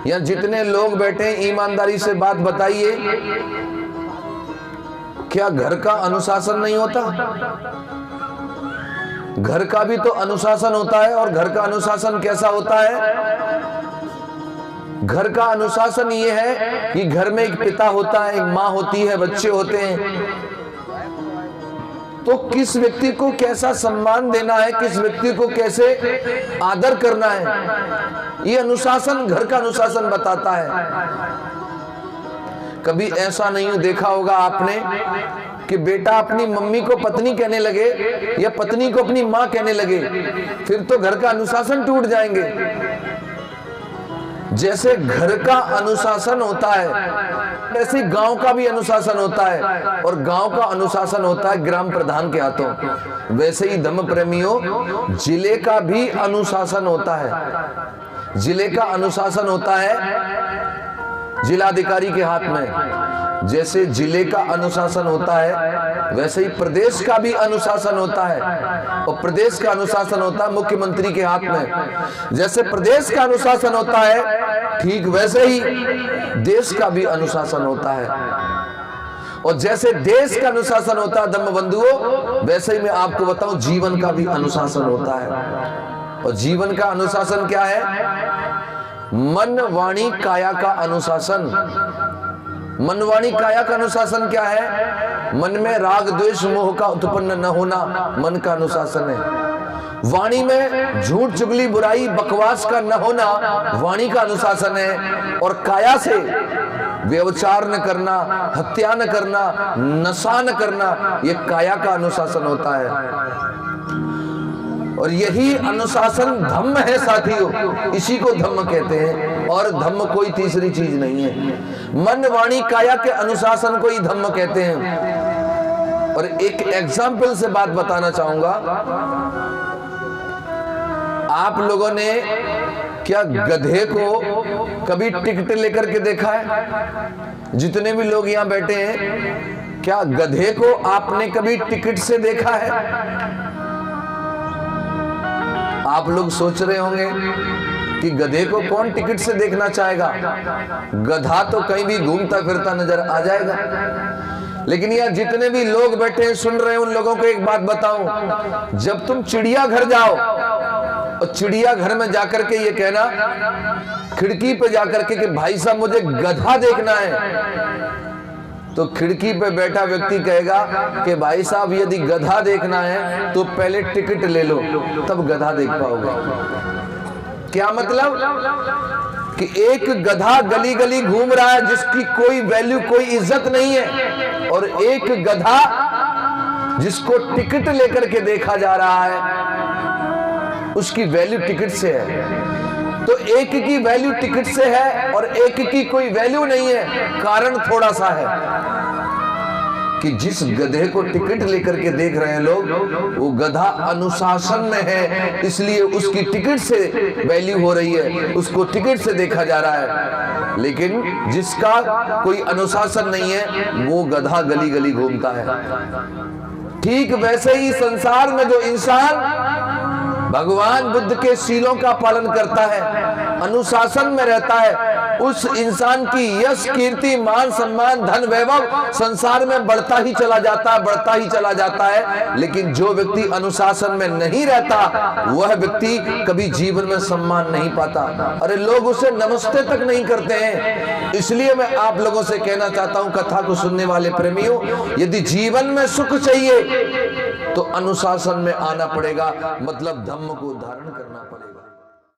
या जितने लोग बैठे हैं ईमानदारी से बात बताइए, क्या घर का अनुशासन नहीं होता? घर का भी तो अनुशासन होता है। और घर का अनुशासन कैसा होता है? घर का अनुशासन ये है कि घर में एक पिता होता है, एक माँ होती है, बच्चे होते हैं। तो किस व्यक्ति को कैसा सम्मान देना है, किस व्यक्ति को कैसे आदर करना है, ये अनुशासन, घर का अनुशासन बताता है। कभी ऐसा नहीं देखा होगा आपने कि बेटा अपनी मम्मी को पत्नी कहने लगे या पत्नी को अपनी माँ कहने लगे, फिर तो घर का अनुशासन टूट जाएंगे। जैसे घर का अनुशासन होता है वैसे गांव का भी अनुशासन होता है, और गांव का अनुशासन होता है ग्राम प्रधान के हाथों। वैसे ही धम्म प्रेमियों, जिले का भी अनुशासन होता है। जिले का अनुशासन होता है जिलाधिकारी के हाथ में। जैसे जिले का अनुशासन होता है वैसे ही प्रदेश का भी अनुशासन होता है, और प्रदेश का अनुशासन होता है मुख्यमंत्री के हाथ में। जैसे प्रदेश का अनुशासन होता है ठीक वैसे ही देश का भी अनुशासन होता है, और जैसे देश का अनुशासन होता है धम्म बंधुओं, वैसे ही मैं आपको बताऊं जीवन का भी अनुशासन होता है। और जीवन का अनुशासन क्या है? मन वाणी काया का अनुशासन। मन वाणी काया का अनुशासन क्या है? मन में राग द्वेष मोह का उत्पन्न न होना मन का अनुशासन है। वाणी में झूठ चुगली बुराई बकवास का न होना वाणी का अनुशासन है। और काया से व्यभिचार न करना, हत्या न करना, नशा न करना, यह काया का अनुशासन होता है। और यही अनुशासन धम्म है साथियों, इसी को धम्म कहते हैं, और धम्म कोई तीसरी चीज नहीं है। मन वाणी काया के अनुशासन को ही धम्म कहते हैं। और एक एग्जाम्पल से बात बताना चाहूंगा। आप लोगों ने क्या गधे को कभी टिकट लेकर के देखा है? जितने भी लोग यहां बैठे हैं, क्या गधे को आपने कभी टिकट से देखा है? आप लोग सोच रहे होंगे कि गधे को कौन टिकट से देखना चाहेगा, गधा तो कहीं भी घूमता फिरता नजर आ जाएगा। लेकिन यहाँ जितने भी लोग बैठे हैं सुन रहे हैं, उन लोगों को एक बात बताऊं, जब तुम चिड़ियाघर जाओ और चिड़ियाघर में जाकर के ये कहना, खिड़की पे जाकर के कि भाई साहब मुझे गधा देखना है, तो खिड़की पे बैठा व्यक्ति कहेगा कि भाई साहब यदि गधा देखना है तो पहले टिकट ले लो, तब गधा देख पाओगे। क्या मतलब? कि एक गधा गली गली घूम रहा है जिसकी कोई वैल्यू, कोई इज्जत नहीं है, और एक गधा जिसको टिकट लेकर के देखा जा रहा है उसकी वैल्यू टिकट से है। तो एक की वैल्यू टिकट से है और एक की कोई वैल्यू नहीं है। कारण थोड़ा सा है कि जिस गधे को टिकट लेकर के देख रहे हैं लोग, वो गधा अनुशासन में है, इसलिए उसकी टिकट से वैल्यू हो रही है, उसको टिकट से देखा जा रहा है। लेकिन जिसका कोई अनुशासन नहीं है वो गधा गली गली घूमता है। ठीक वैसे ही संसार में जो इंसान भगवान बुद्ध के शीलों का पालन करता है, अनुशासन में रहता है, उस इंसान की यश कीर्ति मान सम्मान धन वैभव संसार में बढ़ता ही चला जाता है, बढ़ता ही चला जाता है। लेकिन जो व्यक्ति अनुशासन में नहीं रहता वह व्यक्ति कभी जीवन में सम्मान नहीं पाता। अरे लोग उसे नमस्ते तक नहीं करते हैं। इसलिए मैं आप लोगों से कहना चाहता हूं, कथा को सुनने वाले प्रेमियों, यदि जीवन में सुख चाहिए तो अनुशासन में आना पड़ेगा, मतलब धम्म को धारण करना पड़ेगा।